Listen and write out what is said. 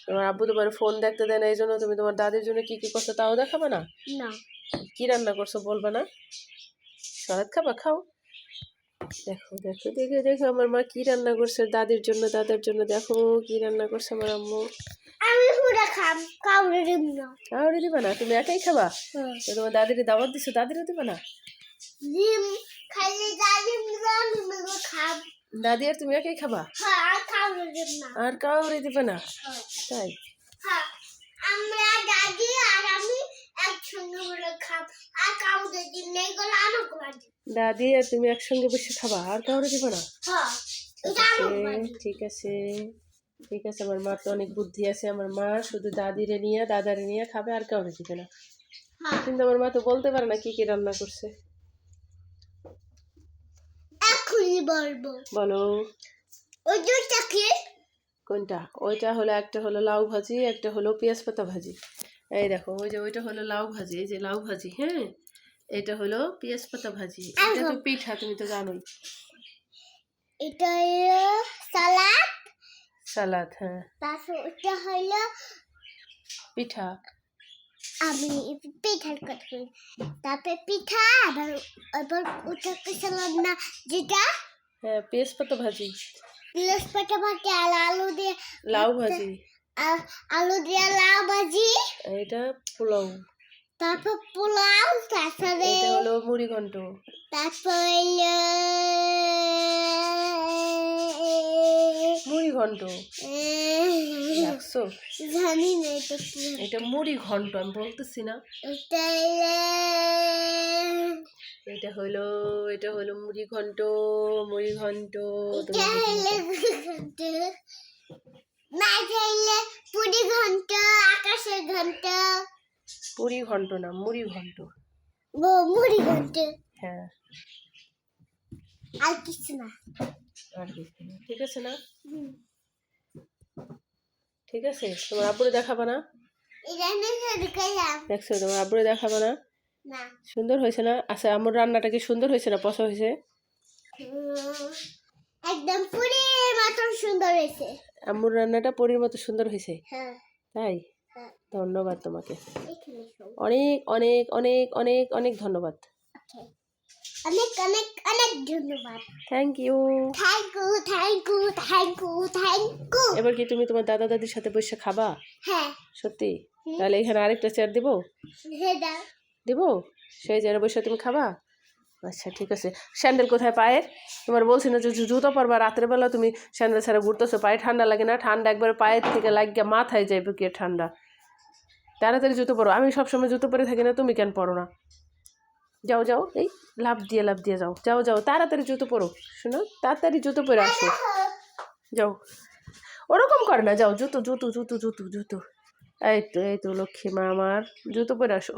তোমার আব্বু তোমার ফোন দেখতে দেয় না, এই জন্য তুমি তোমার দাদির জন্য কি কি করছো তাও দেখাবে না? কি রান্না করছো বলবে না? সালাদ খাবা, খাও। দেখো দেখো দেখে দেখো আমার মা কি রান্না করছে দাদির জন্য, দাদার জন্য। দেখো কি রান্না করছে আমার আম্মু। কাউরে দিবা না, তুমি একাই খাবা? তোমার দাদিরে দাওয়াত দিছো, দাদিরে দিবা না? দাদি আর তুমি একাই খাবা? আর কাউরে দিবে না? তাই? দাদি আর তুমি একসঙ্গে বসে খাবা, আর কাউরে দিবে না? ঠিক আছে ঠিক আছে, আমার মার তো অনেক বুদ্ধি আছে। আমার মা শুধু দাদিরে নিয়ে দাদারে নিয়ে খাবে, আর কাউরে দিবে না। কিন্তু আমার মা তো বলতে পারে না কি কি রান্না করছে। বলো কোনটা? ওইটা হলো, একটা হলো লাউ ভাজি, একটা হলো পেঁয়াজ পাতা ভাজি। এই দেখো ওই যে ওইটা হলো লাউ ভাজি, এই যে লাউ ভাজি। হ্যাঁ, এটা হলো পেঁয়াজ পাতা ভাজি। এটা তো পিঠা, তুমি তো জানোই। এটা সালাদ। সালাদ, হ্যাঁ। তারপর এটা হলো পিঠা। আমি পিঠার কথা বলি। তারপরে পিঠা, আবার ওটা সালাদ না যেটা? হ্যাঁ, পেঁয়াজ পাতা ভাজি। পেঁয়াজ পাতা ভাজি আর আলু দিয়ে লাউ ভাজি। আলু দিয়ে লাউ ভাজি। এটা পোলাও। তারপর পোলাও। তারপরে এটা হলো মুড়ি ঘন্ট। তারপর মুড়ি ঘন্ট। জানি না এটা মুড়ি ঘন্ট, আমি বলতেছি না? এটা হলো মুড়ি ঘন্ট। মুড়ি ঘন্ট পুরি ঘন্ট, আকাশের ঘন্ট। পুরি ঘন্ট না, মুড়ি ঘন্ট। মুড়ি ঘন্ট। হ্যাঁ, আর কিছু না। আর কিছু না। ঠিক আছে না? ঠিক আছে, তোমার আব্বুরে দেখাবা না? দেখছো, তোমার আব্বুরে দেখাবা না? সুন্দর হয়েছে না? আচ্ছা, আমার রান্নাটা কি সুন্দর হয়েছে না পছন্দ হয়েছে? একদম পুরীর মতো সুন্দর হয়েছে। আম্মুর রান্নাটা পরীর মতো সুন্দর হয়েছে? হ্যাঁ। তাই? ধন্যবাদ তোমাকে, অনেক অনেক অনেক অনেক অনেক ধন্যবাদ। অনেক অনেক অনেক ধন্যবাদ। Thank you. Thank you thank you thank you thank you. এবার কি তুমি তোমার দাদা দাদির সাথে বসে খাবা? হ্যাঁ। সত্যি? তাহলে এখানে আরেকটা চেয়ার দিব? দিব? সেই চেয়ারে বসে তুমি খাবা? আচ্ছা ঠিক আছে। স্যান্ডেল কোথায় পায়ের? তোমার বলছি না যে জুতো পরবা, রাতের বেলা তুমি স্যান্ডেল ছাড়া ঘুরতেছো, পায়ে ঠান্ডা লাগে না? ঠান্ডা একবার পায়ের থেকে লাগিয়ে মাথায় যাইবে কি ঠান্ডা। তাড়াতাড়ি জুতো পরো। আমি সবসময় জুতো পরে থাকি না, তুমি কেন পরো না? যাও যাও, এই লাফ দিয়ে যাও যাও যাও, তাড়াতাড়ি জুতো পরো। শোনো, তাড়াতাড়ি জুতো পরে আসো। যাও, ওরকম করে না, যাও জুতো জুতো জুতো জুতো জুতো। এই তো লক্ষ্মী মা আমার, জুতো পরে আসো।